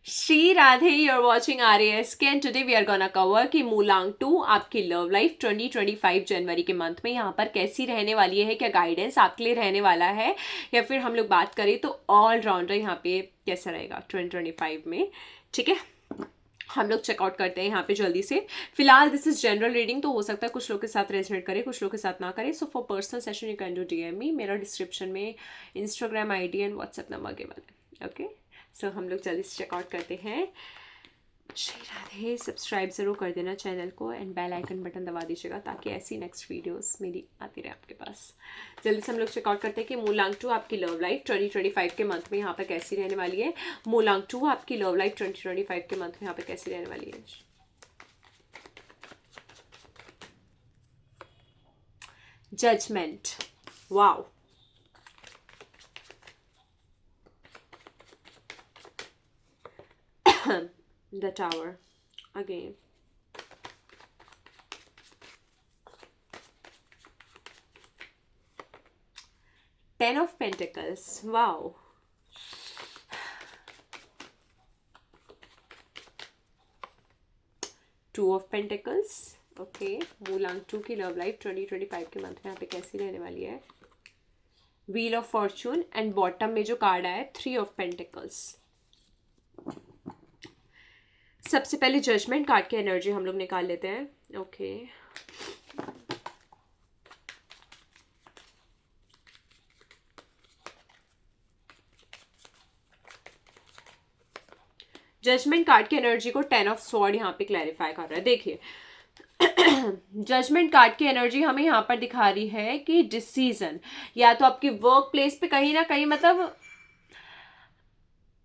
Shri Radhe, you're watching RASK and today we are gonna cover कि मूलांग 2 आपकी love life 2025 जनवरी के month में यहाँ पर कैसी रहने वाली है, क्या गाइडेंस आपके लिए रहने वाला है, या फिर हम लोग बात करें तो ऑल राउंडर यहाँ पे कैसा रहेगा 2025 में। ठीक है, हम लोग चेकआउट करते हैं यहाँ पे जल्दी से। फिलहाल दिस इज जनरल रीडिंग, तो हो सकता है कुछ लोग के साथ रेजोनेट करे, कुछ लोग के साथ ना करे। So for personal session you can do DM मी, मेरा डिस्क्रिप्शन में Instagram ID and WhatsApp number given है। ओके, सो हम लोग जल्दी से चेकआउट करते हैं। श्री राधे, सब्सक्राइब ज़रूर कर देना चैनल को एंड बेल आइकन बटन दबा दीजिएगा ताकि ऐसी नेक्स्ट वीडियोस मेरी आती रहे आपके पास। जल्दी से हम लोग चेकआउट करते हैं कि मूलांग 2 आपकी लव लाइफ 2025 के मंथ में यहाँ पर कैसी रहने वाली है। मूलांग 2 आपकी लव लाइफ 2025 के मंथ में यहाँ पर कैसी रहने वाली है। Judgement, wow, the tower again, Ten of Pentacles, wow, Two of Pentacles, okay. मूलांग 2 की लव लाइफ 2025 के मंथ में यहाँ पे कैसी रहने वाली है। Wheel of Fortune and bottom में जो कार्ड आया है 3 ऑफ पेंटिकल्स। सबसे पहले जजमेंट कार्ड की एनर्जी हम लोग निकाल लेते हैं। ओके, जजमेंट कार्ड की एनर्जी को 10 ऑफ स्वॉर्ड यहाँ पे क्लैरिफाई कर रहा है। देखिए जजमेंट कार्ड की एनर्जी हमें यहाँ पर दिखा रही है कि डिसीजन, या तो आपकी वर्क प्लेस पे कहीं ना कहीं मतलब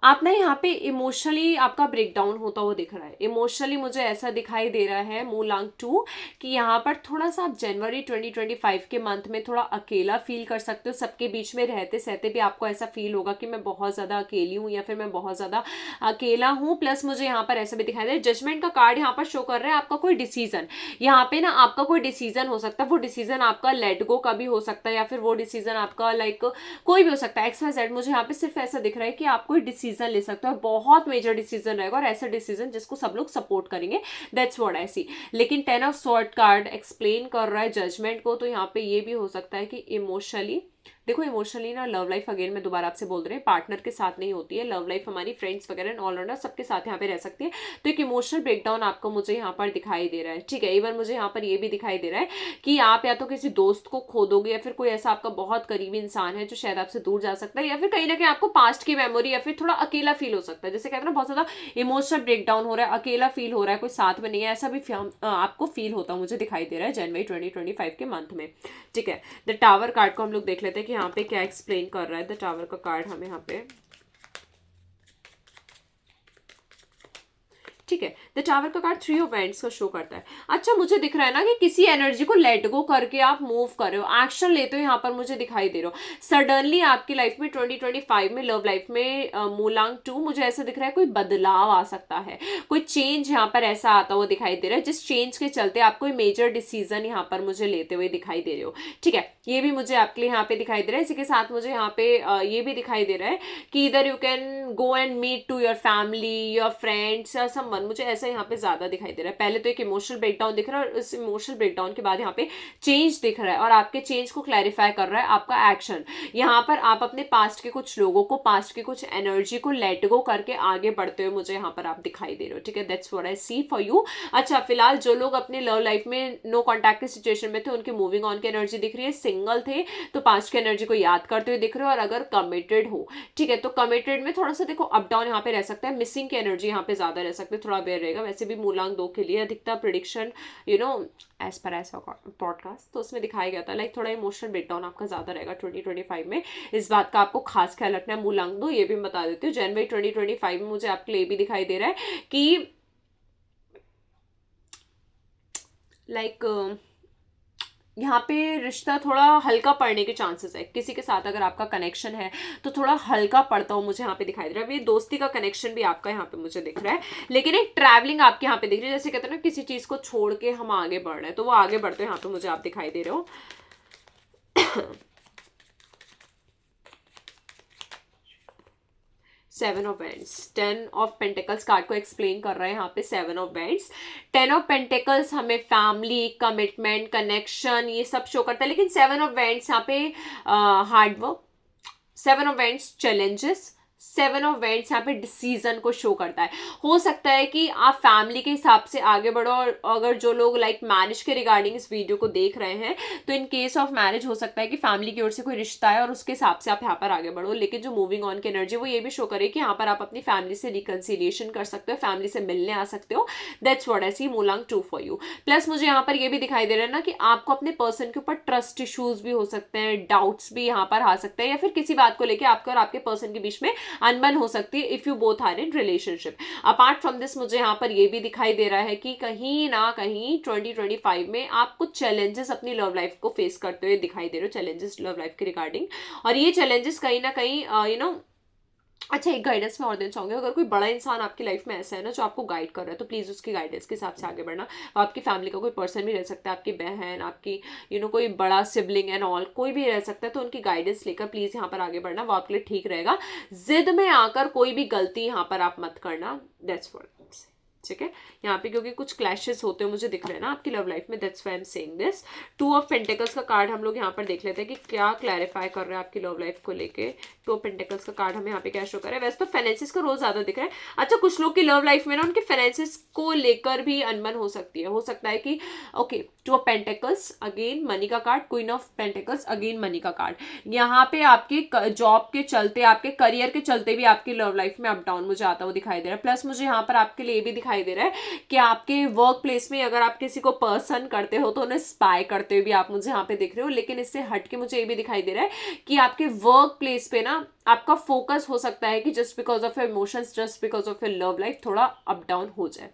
आप ना यहाँ पे इमोशनली आपका ब्रेकडाउन होता हुआ दिख रहा है। इमोशनली मुझे ऐसा दिखाई दे रहा है मूलांग 2 कि यहाँ पर थोड़ा सा आप जनवरी 2025 के मंथ में थोड़ा अकेला फील कर सकते हो। सबके बीच में रहते सहते भी आपको ऐसा फील होगा कि मैं बहुत ज़्यादा अकेली हूँ या फिर मैं बहुत ज़्यादा अकेला हूँ। प्लस मुझे यहाँ पर ऐसा भी दिखाई दे रहा है, जजमेंट का कार्ड यहाँ पर शो कर रहा है आपका कोई डिसीजन, यहाँ पे ना आपका कोई डिसीजन हो सकता है। वो डिसीजन आपका लेट गो का भी हो सकता है या फिर वो डिसीजन आपका लाइक कोई भी हो सकता है, XYZ। मुझे यहाँ पे सिर्फ ऐसा दिख रहा है कि आप कोई डिसीजन ले सकते हो, बहुत मेजर डिसीजन रहेगा और ऐसा डिसीजन जिसको सब लोग सपोर्ट करेंगे। दैट्स व्हाट आई सी। लेकिन 10 ऑफ स्वॉर्ड कार्ड एक्सप्लेन कर रहा है जजमेंट को, तो यहाँ पे ये भी हो सकता है कि इमोशनली, देखो इमोशनली ना लव लाइफ अगेन मैं दोबारा आपसे बोल रही हूँ पार्टनर के साथ नहीं होती है। लव लाइफ हमारी फ्रेंड्स वगैरह ऑल राउंडर सबके साथ यहाँ पे रह सकती है। तो एक इमोशनल ब्रेकडाउन आपको मुझे यहाँ पर दिखाई दे रहा है। ठीक है, इवन मुझे यहाँ पर ये भी दिखाई दे रहा है कि आप या तो किसी दोस्त को खो दोगे या फिर कोई ऐसा आपका बहुत करीबी इंसान है जो शायद आपसे दूर जा सकता है, या फिर कहीं ना कहीं आपको पास्ट की मेमोरी या फिर थोड़ा अकेला फील हो सकता है। जैसे कहते हैं ना बहुत ज्यादा इमोशनल ब्रेकडाउन हो रहा है, अकेला फील हो रहा है, कोई साथ में नहीं है, ऐसा भी आपको फील होता मुझे दिखाई दे रहा है जनवरी 2025 के मंथ में। ठीक है, द टावर कार्ड को हम लोग देख लेते हैं कि यहाँ पे क्या एक्सप्लेन कर रहा है। द टावर का कार्ड हमें यहाँ पे, ठीक है, द टावर का कार्ड 3 ऑफ वांड्स का शो करता है। अच्छा, मुझे दिख रहा है ना कि किसी एनर्जी को लेट गो करके आप मूव कर रहे हो, एक्शन लेते हो, यहाँ पर मुझे दिखाई दे रहा हो। सडनली आपकी लाइफ में 2025 में लव लाइफ में मूलांग 2 मुझे ऐसा दिख रहा है कोई बदलाव आ सकता है, कोई चेंज यहाँ पर ऐसा आता हुआ दिखाई दे रहा है जिस चेंज के चलते आप कोई मेजर डिसीजन यहाँ पर मुझे लेते हुए दिखाई दे रहे हो। ठीक है, ये भी मुझे आपके लिए यहाँ पे दिखाई दे रहा है। इसी के साथ मुझे यहाँ पे ये भी दिखाई दे रहा है कि इधर you can go and meet to your family, your friends या समवन, मुझे ऐसा यहाँ पे ज्यादा दिखाई दे रहा है। पहले तो एक इमोशनल ब्रेकडाउन दिख रहा है और इस इमोशनल ब्रेकडाउन के बाद यहाँ पे चेंज दिख रहा है और आपके चेंज को क्लैरिफाई कर रहा है आपका एक्शन। यहाँ पर आप अपने पास्ट के कुछ लोगों को, पास्ट की कुछ एनर्जी को लेट गो करके आगे बढ़ते हुए मुझे यहाँ पर आप दिखाई दे रहे हो। ठीक है, that's what I see for you. अच्छा, फिलहाल जो लोग अपने लव लाइफ में नो कॉन्टैक्ट की सिचुएशन में थे उनकी मूविंग ऑन की एनर्जी दिख रही है। सिंगल थे तो पास्ट की एनर्जी को याद करते हुए दिख रहे हो, और अगर कमिटेड हो, ठीक है, तो कमिटेड में थोड़ा सा देखो अप डाउन यहाँ पे रह सकता है, मिसिंग की एनर्जी यहाँ पे ज्यादा रह सकती है, थोड़ा बेयर रहेगा। वैसे भी मूलांग 2 के लिए अधिकतर प्रिडिक्शन एज पर एज पॉडकास्ट तो उसमें दिखाया गया था लाइक थोड़ा इमोशनल ब्रेकडाउन आपका ज्यादा रहेगा 2025 में। इस बात का आपको खास ख्याल रखना है। मूलांग 2 ये भी मैं बता देती हूँ, जनवरी 2025 में मुझे आपके लिए भी दिखाई दे रहा है कि लाइक यहाँ पे रिश्ता थोड़ा हल्का पड़ने के चांसेस है। किसी के साथ अगर आपका कनेक्शन है तो थोड़ा हल्का पड़ता हो मुझे यहाँ पे दिखाई दे रहा है। ये दोस्ती का कनेक्शन भी आपका यहाँ पे मुझे दिख रहा है, लेकिन एक ट्रैवलिंग आपके यहाँ पे दिख रही है। जैसे कहते हैं ना किसी चीज को छोड़ के हम आगे बढ़ रहे हैं, तो वो आगे बढ़ते हैं यहाँ पे मुझे आप दिखाई दे रहे हो। Seven of bands, 10 of pentacles card को एक्सप्लेन कर रहे हैं यहाँ पे 7 ऑफ बैंड्स। 10 ऑफ पेंटिकल्स हमें फैमिली, कमिटमेंट, कनेक्शन ये सब शो करता है, लेकिन 7 ऑफ बैंड्स यहाँ पे hard work, 7 of bands challenges, 7 of bands यहाँ पे डिसीजन को शो करता है। हो सकता है कि आप फैमिली के हिसाब से आगे बढ़ो, और अगर जो लोग लाइक मैरिज के रिगार्डिंग इस वीडियो को देख रहे हैं तो इन केस ऑफ मैरिज हो सकता है कि फैमिली की ओर से कोई रिश्ता है और उसके हिसाब से आप यहाँ पर आगे बढ़ो। लेकिन जो मूविंग ऑन की एनर्जी वो ये भी शो करे कि यहाँ पर आप अपनी फैमिली से रिकन्सिलिएशन कर सकते हो, फैमिली से मिलने आ सकते हो। दैट्स व्हाट आई सी मूलांग 2 फॉर यू। प्लस मुझे यहाँ पर ये भी दिखाई दे रहा है ना कि आपको अपने पर्सन के ऊपर ट्रस्ट इश्यूज भी हो सकते हैं, डाउट्स भी यहाँ पर आ सकते हैं, या फिर किसी बात को लेकर आपके और आपके पर्सन के बीच में अनबन हो सकती है if you both are in relationship. Apart from this मुझे यहाँ पर ये भी दिखाई दे रहा है कि कहीं ना कहीं 2025 में आप कुछ चैलेंजेस अपनी लव लाइफ को फेस करते हुए दिखाई दे रहे हो, चैलेंजेस लव लाइफ के रिगार्डिंग। और ये चैलेंजेस कहीं ना कहीं अच्छा, एक गाइडेंस मैं और देना चाहूंगी, अगर कोई बड़ा इंसान आपकी लाइफ में ऐसा है ना जो आपको गाइड कर रहा है, तो प्लीज़ उसकी गाइडेंस के हिसाब से आगे बढ़ना। आपकी फैमिली का कोई पर्सन भी रह सकता है, आपकी बहन, आपकी कोई बड़ा सिबलिंग एंड ऑल, कोई भी रह सकता है, तो उनकी गाइडेंस लेकर प्लीज़ यहाँ पर आगे बढ़ना, वो आपके लिए ठीक रहेगा। जिद में आकर कोई भी गलती यहाँ पर आप मत करना। दैट्स व्हाट, ठीक है। यहाँ पे क्योंकि कुछ क्लैशेस होते हैं मुझे दिख रहे हैं ना आपकी लव लाइफ में, that's why I am saying this. 2 of pentacles का कार्ड हम लोग यहाँ पर देख लेते हैं कि क्या क्लैरिफाई कर रहे हैं आपकी लव लाइफ को लेके। 2 ऑफ पेंटिकल्स का कार्ड हमें यहाँ पे क्या शो कर रहा है। वैसे तो फाइनेंसिस का रोज ज्यादा दिख रहा है। अच्छा, कुछ लोग की लव लाइफ में ना उनके फाइनेंसिस को लेकर भी अनबन हो सकती है। हो सकता है कि okay, 2 of pentacles again money का card, queen of pentacles again money का कार्ड। यहाँ पे आपके जॉब के चलते, आपके करियर के चलते भी आपकी लव लाइफ में अप डाउन मुझे आता हुआ दिखाई दे रहा है। प्लस मुझे यहाँ पर आपके लिए भी दिखाई दे रहा है कि आपके वर्क प्लेस में अगर आप किसी को पर्सन करते हो तो उन्हें स्पाई करते हुए भी आप मुझे यहाँ पे दिख रहे हो। लेकिन इससे हट के मुझे ये भी दिखाई दे रहा है कि आपके वर्क प्लेस पे ना आपका फोकस हो सकता है कि just because of your emotions, just because of your love life थोड़ा अप डाउन हो जाए।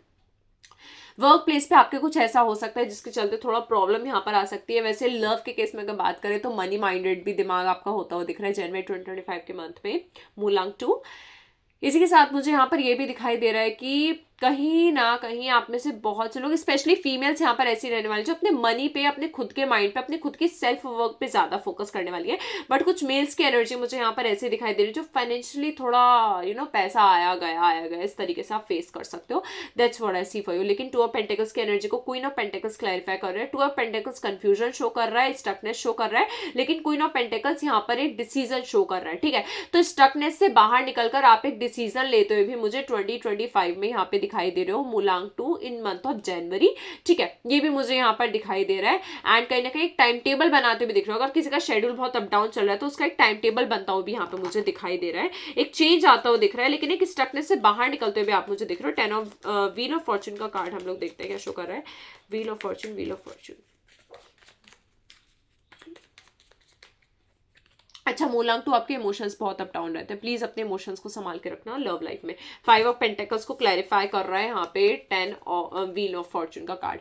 वर्क प्लेस पे आपके कुछ ऐसा हो सकता है जिसके चलते थोड़ा प्रॉब्लम यहाँ पर आ सकती है। वैसे लव के केस में अगर बात करें तो मनी माइंडेड भी दिमाग आपका होता हुआ दिख रहा है जनवरी 2025 के मंथ में, मूलांक 2। इसी के साथ मुझे यहाँ पर ये भी दिखाई दे रहा है कि कहीं ना कहीं आप में से बहुत से लोग, स्पेशली फीमेल्स यहाँ पर ऐसी रहने वाली जो अपने मनी पे, अपने खुद के माइंड पे, अपने खुद की सेल्फ वर्क पे ज्यादा फोकस करने वाली है। बट कुछ मेल्स की एनर्जी मुझे यहाँ पर ऐसे दिखाई दे रही है जो फाइनेंशियली थोड़ा पैसा आया गया इस तरीके से आप फेस कर सकते हो। That's what I see for you. लेकिन 2 ऑफ पेंटिकल्स की एनर्जी को क्वीन ऑफ पेंटिकल्स क्लैरिफाई कर रहे हैं। 2 ऑफ पेंटिकल्स कंफ्यूजन शो कर रहा है, स्टकनेस शो कर रहा है, लेकिन क्वीन ऑफ पेंटिकल्स यहाँ पर एक डिसीजन शो कर रहा है। ठीक है, तो स्टकनेस से बाहर निकलकर आप एक डिसीजन लेते हुए भी मुझे 2025 में यहाँ पे दिखाई दे रहे हो, मूलांक 2 इन मंथ ऑफ जनवरी। ठीक है, ये भी मुझे यहाँ पर दिखाई दे रहा है। एंड कहीं ना कहीं एक टाइम टेबल बनाते हुए दिख रहा है। अगर किसी का शेड्यूल बहुत अप डाउन चल रहा है तो उसका एक टाइम टेबल बनता हुआ भी यहाँ पे मुझे दिखाई दे रहा है, एक चेंज आता हुआ दिख रहा है, लेकिन एक स्टकनेस से बाहर निकलते हुए आप मुझे दिख रहे हो। 10 ऑफ व्हील ऑफ फॉर्चून का कार्ड हम लोग देखते हैं क्या शो कर रहा है। Wheel of Fortune, wheel of Fortune. अच्छा, मूलांक 2 आपके इमोशंस बहुत अप डाउन रहते हैं, प्लीज अपने इमोशंस को संभाल के रखना लव लाइफ में। 5 ऑफ पेंटिकल्स को क्लैरिफाई कर रहा है यहाँ पे 10 व्हील ऑफ फॉर्चून का कार्ड।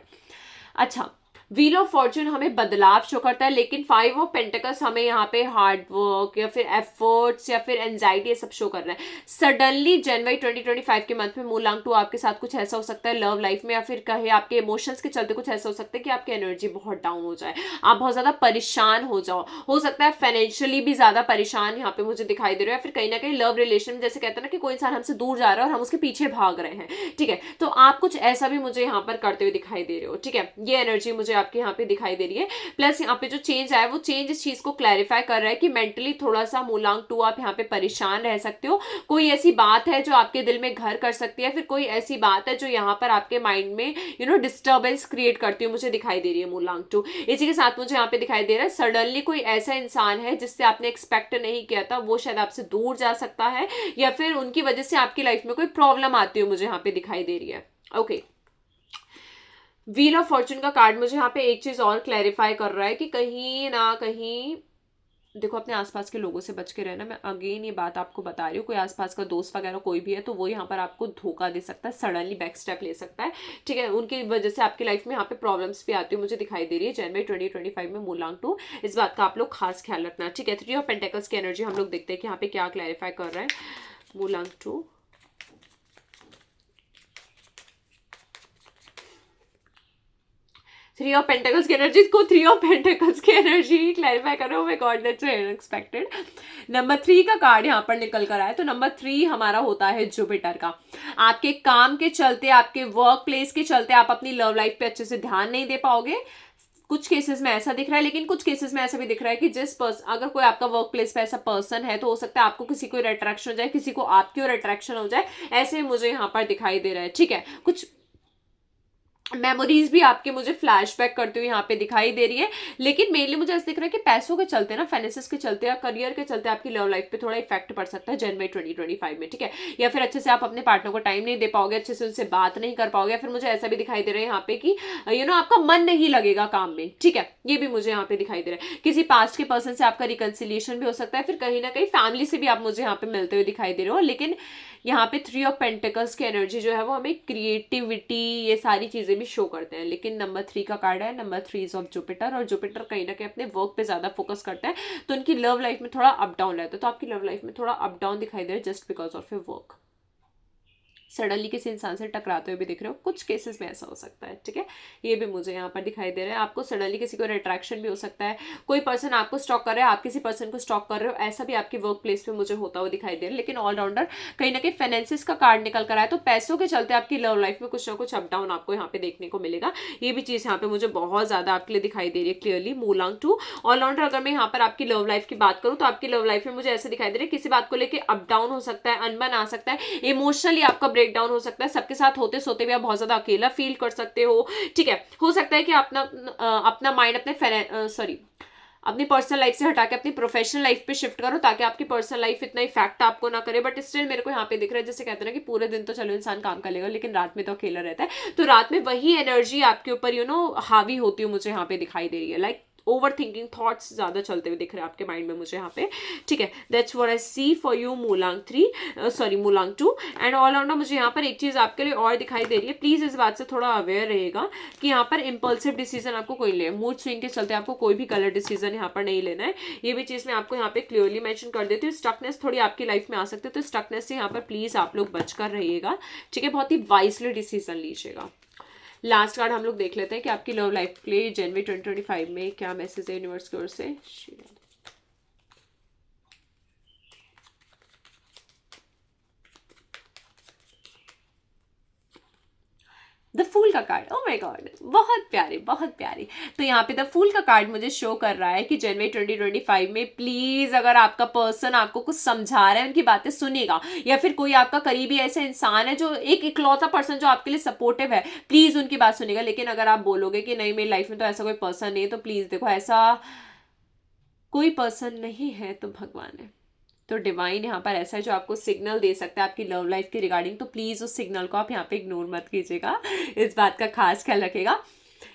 अच्छा, व्हील ऑफ फॉर्चून हमें बदलाव शो करता है, लेकिन 5 ऑफ पेंटिकल्स हमें यहाँ पे हार्ड वर्क या फिर एफर्ट्स या फिर एंजाइटी ये सब शो कर रहा है। सडनली जनवरी 2025 के मंथ में मूलांक 2 आपके साथ कुछ ऐसा हो सकता है लव लाइफ में, या फिर कहे आपके इमोशंस के चलते कुछ ऐसा हो सकता है कि आपकी एनर्जी बहुत डाउन हो जाए, आप बहुत ज्यादा परेशान हो जाओ। हो सकता है फाइनेंशियली भी ज्यादा परेशान यहाँ पे मुझे दिखाई दे रहा है, फिर कहीं ना कहीं लव रिलेशन में जैसे कहते हैं ना कि कोई इंसान हमसे दूर जा रहा है और हम उसके पीछे भाग रहे हैं। ठीक है, तो आप कुछ ऐसा भी मुझे यहाँ पर करते हुए दिखाई दे रहे हो। ठीक है, ये एनर्जी मुझे आपके यहाँ पे दिखाई दे रही है। प्लस यहाँ पे जो चेंज आया वो चेंज इस चीज को क्लैरिफाई कर रहा है कि मेंटली थोड़ा सा मूलांक 2 आप यहाँ पे परेशान रह सकते हो। कोई ऐसी बात है जो आपके दिल में घर कर सकती है, फिर कोई ऐसी बात है जो यहाँ पर आपके माइंड में डिस्टर्बेंस क्रिएट करती हुई मुझे दिखाई दे रही है मूलांक 2। इसी के साथ मुझे यहाँ पे दिखाई दे रहा है सडनली कोई ऐसा इंसान है जिससे आपने एक्सपेक्ट नहीं किया था, वो शायद आपसे दूर जा सकता है, या फिर उनकी वजह से आपकी लाइफ में कोई प्रॉब्लम आती हुई मुझे यहाँ पे दिखाई दे रही है। ओके, व्हील ऑफ फॉर्चून का कार्ड मुझे यहाँ पे एक चीज और क्लैरिफाई कर रहा है कि कहीं ना कहीं देखो, अपने आसपास के लोगों से बच के रहना। मैं अगेन ये बात आपको बता रही हूँ, कोई आसपास का दोस्त वगैरह कोई भी है तो वो यहाँ पर आपको धोखा दे सकता है, सडनली बैक स्टेप ले सकता है। ठीक है, उनकी वजह से आपकी लाइफ में यहाँ पे प्रॉब्लम्स भी आती हुई मुझे दिखाई दे रही है जनवरी 2025 में, मूलांक 2। इस बात का आप लोग खास ख्याल रखना। ठीक है, 3 ऑफ पेंटिकल्स की एनर्जी हम लोग देखते हैं कि यहाँ पे क्या क्लैरिफाई कर रहा है मूलांक 2। थ्री ऑफ पेंटिकल्स की एनर्जी को थ्री ऑफ पेंटिकल्स की एनर्जी क्लैरिफाई करो। My God that's so unexpected. Number 3 का कार्ड यहाँ पर निकल कर आया, तो नंबर 3 हमारा होता है जुपिटर का। आपके काम के चलते, आपके वर्क प्लेस के चलते आप अपनी लव लाइफ पे अच्छे से ध्यान नहीं दे पाओगे। कुछ केसेस में ऐसा दिख रहा है, लेकिन कुछ केसेस में ऐसा भी दिख रहा है कि अगर कोई आपका वर्क प्लेस पे ऐसा पर्सन है तो हो सकता है आपको किसी को अट्रैक्शन हो जाए, किसी को आपकी और अट्रैक्शन हो जाए, ऐसे मुझे यहाँ पर दिखाई दे रहा है। ठीक है, कुछ मेमोरीज भी आपके मुझे फ्लैशबैक करते हुए यहाँ पे दिखाई दे रही है। लेकिन मेनली मुझे ऐसा दिख रहा है कि पैसों के चलते ना, फाइनेंसेस के चलते या करियर के चलते आपकी लव लाइफ पे थोड़ा इफेक्ट पड़ सकता है जनवरी 2025 में। ठीक है, या फिर अच्छे से आप अपने पार्टनर को टाइम नहीं दे पाओगे, अच्छे से उनसे बात नहीं कर पाओगे, या फिर मुझे ऐसा भी दिखाई दे रहा है यहाँ पे कि आपका मन नहीं लगेगा काम में। ठीक है, ये भी मुझे यहाँ पे दिखाई दे रहा है। किसी पास्ट के पर्सन से आपका रिकंसिलिएशन भी हो सकता है, फिर कहीं ना कहीं फैमिली से भी आप मुझे यहाँ पे मिलते हुए दिखाई दे रहे हो। लेकिन यहाँ पे थ्री ऑफ पेंटिकल्स की एनर्जी जो है वो हमें क्रिएटिविटी, ये सारी चीजें भी शो करते हैं। लेकिन नंबर 3 का कार्ड है, नंबर 3 इज ऑफ जुपिटर, और जुपिटर कहीं ना कहीं अपने वर्क पे ज्यादा फोकस करता है, तो उनकी लव लाइफ में थोड़ा अप डाउन रहता है। तो आपकी लव लाइफ में थोड़ा अप डाउन दिखाई दे रहा है just because of your work. Suddenly किसी इंसान से टकराते हुए भी दिख रहे हो, कुछ केसेस में ऐसा हो सकता है। ठीक है, ये भी मुझे यहाँ पर दिखाई दे रहा है। आपको सडनली किसी को अट्रैक्शन भी हो सकता है, कोई पर्सन आपको स्टॉक कर रहा है, आप किसी पर्सन को स्टॉक कर रहे हो, ऐसा भी आपकी वर्क प्लेस पे मुझे होता हुआ दिखाई दे रहा है। लेकिन ऑलराउंडर कहीं ना कहीं फाइनेंसिस का कार्ड निकल कर आया, तो पैसों के चलते आपकी लव लाइफ में कुछ ना कुछ अप डाउन आपको यहाँ पे देखने को मिलेगा। ये भी चीज यहाँ पे मुझे बहुत ज्यादा आपके लिए दिखाई दे रही है क्लियरली। मूलांग 2 ऑलराउंडर, अगर मैं यहाँ पर आपकी लव लाइफ की बात करूँ तो आपकी लव लाइफ में मुझे ऐसे दिखाई दे रहा है किसी बात को लेकर अप डाउन हो सकता है, अनबन आ सकता है, इमोशनली आपका ब्रेक डाउन हो सकता है, सबके साथ होते सोते भी आप बहुत ज्यादा अकेला फील कर सकते हो। ठीक है, हो सकता है कि अपना माइंड अपनी पर्सनल लाइफ से हटा के अपनी प्रोफेशनल लाइफ पे शिफ्ट करो, ताकि आपकी पर्सनल लाइफ इतना इफेक्ट आपको ना करे। बट स्टिल मेरे को यहाँ पे दिख रहा है, जैसे कहते हैं ना कि पूरे दिन तो चलो इंसान काम कर लेगा, लेकिन रात में तो अकेला रहता है, तो रात में वही एनर्जी आपके ऊपर हावी होती हुई मुझे यहाँ पे दिखाई दे रही है। लाइक ओवर थिंकिंग थॉट्स ज्यादा चलते हुए दिख रहे हैं आपके माइंड में मुझे यहाँ पे। ठीक है, that's what I see for you मूलांग 2। एंड ऑल राउंडर मुझे यहाँ पर एक चीज आपके लिए और दिखाई दे रही है, प्लीज इस बात से थोड़ा अवेयर रहेगा कि यहाँ पर इंपल्सिव डिसीजन आपको कोई ले, मूड स्विंग के चलते आपको कोई भी गलत डिसीजन यहाँ पर नहीं लेना है। ये भी चीज मैं आपको यहाँ पे क्लियरली मेंशन कर देती हूँ। स्टकनेस थोड़ी आपकी लाइफ में आ सकती है, तो स्टकनेस से यहाँ पर प्लीज आप लोग बचकर रहिएगा। ठीक है, बहुत ही वाइसली डिसीजन लीजिएगा। लास्ट कार्ड हम लोग देख लेते हैं कि आपकी लव लाइफ के लिए जनवरी 2025 में क्या मैसेज है यूनिवर्स की ओर से। द फूल का कार्ड, ओह माय गॉड, बहुत प्यारे बहुत प्यारे। तो यहाँ पे द फूल का कार्ड मुझे शो कर रहा है कि जनवरी 2025 में प्लीज अगर आपका पर्सन आपको कुछ समझा रहा है, उनकी बातें सुनेगा, या फिर कोई आपका करीबी ऐसा इंसान है जो एक इकलौता पर्सन जो आपके लिए सपोर्टिव है, प्लीज उनकी बात सुनेगा। लेकिन अगर आप बोलोगे कि नहीं मेरी लाइफ में तो ऐसा कोई पर्सन नहीं है, तो प्लीज देखो ऐसा कोई पर्सन नहीं है तो भगवान है। तो डिवाइन यहाँ पर ऐसा है जो आपको सिग्नल दे सकता है आपकी लव लाइफ के रिगार्डिंग, तो प्लीज उस सिग्नल को आप यहाँ पे इग्नोर मत कीजिएगा, इस बात का खास ख्याल रखेगा।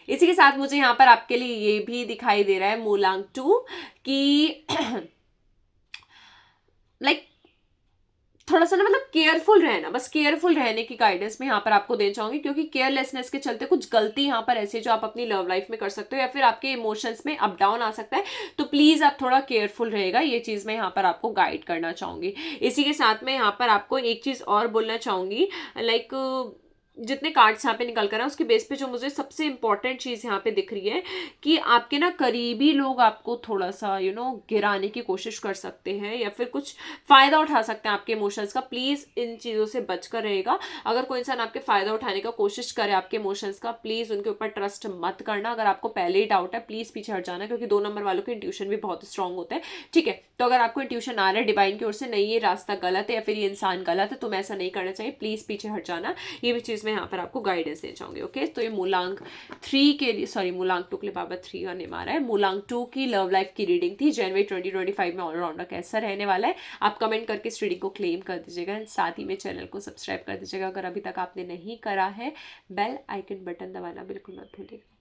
इसी के साथ मुझे यहाँ पर आपके लिए ये भी दिखाई दे रहा है मूलांग 2 कि लाइक थोड़ा सा ना मतलब केयरफुल रहना, बस केयरफुल रहने की गाइडेंस मैं यहाँ पर आपको देना चाहूंगी, क्योंकि केयरलेसनेस के चलते कुछ गलती यहाँ पर ऐसी जो आप अपनी लव लाइफ में कर सकते हो, या फिर आपके इमोशंस में अप डाउन आ सकता है, तो प्लीज आप थोड़ा केयरफुल रहेगा। ये चीज मैं यहाँ पर आपको गाइड करना चाहूंगी। इसी के साथ में यहाँ पर आपको एक चीज और बोलना चाहूंगी, लाइक जितने कार्ड्स यहाँ पे निकल कर है उसके बेस पे जो मुझे सबसे इंपॉर्टेंट चीज यहाँ पे दिख रही है कि आपके ना करीबी लोग आपको थोड़ा सा गिराने की कोशिश कर सकते हैं, या फिर कुछ फायदा उठा सकते हैं आपके इमोशंस का। प्लीज इन चीजों से बचकर रहेगा। अगर कोई इंसान आपके फायदा उठाने का कोशिश करे आपके इमोशंस का, प्लीज उनके ऊपर ट्रस्ट मत करना। अगर आपको पहले ही डाउट है प्लीज पीछे हट जाना, क्योंकि 2 नंबर वालों के इंट्यूशन भी बहुत स्ट्रांग होते हैं। ठीक है, तो अगर आपको इंट्यूशन आ रहा है डिवाइन की ओर से नहीं ये रास्ता गलत है या फिर ये इंसान गलत है, तो मैं ऐसा नहीं करना चाहिए, प्लीज पीछे हट जाना। ये भी चीज मैं यहाँ पर आपको गाइडेंस देना चाहूंगी। ओके, तो ये मूलांग 3 के लिए मूलांग 2 के लिए बाबा 3 का नेम आ रहा है। मूलांग 2 की लव लाइफ की रीडिंग थी। जनवरी 2025 में ऑलराउंडर कैसा रहने वाला है आप कमेंट करके इस रीडिंग को क्लेम कर दीजिएगा। साथ ही में चैनल को सब्सक्राइब कर दीजिएगा अगर अभी तक आपने नहीं करा है। बेल आइकन बटन दबाना बिल्कुल मत भूलिएगा।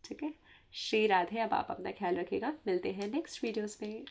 ठीक है, श्री राधे। अब आप अपना ख्याल रखिएगा, मिलते हैं नेक्स्ट वीडियोस में।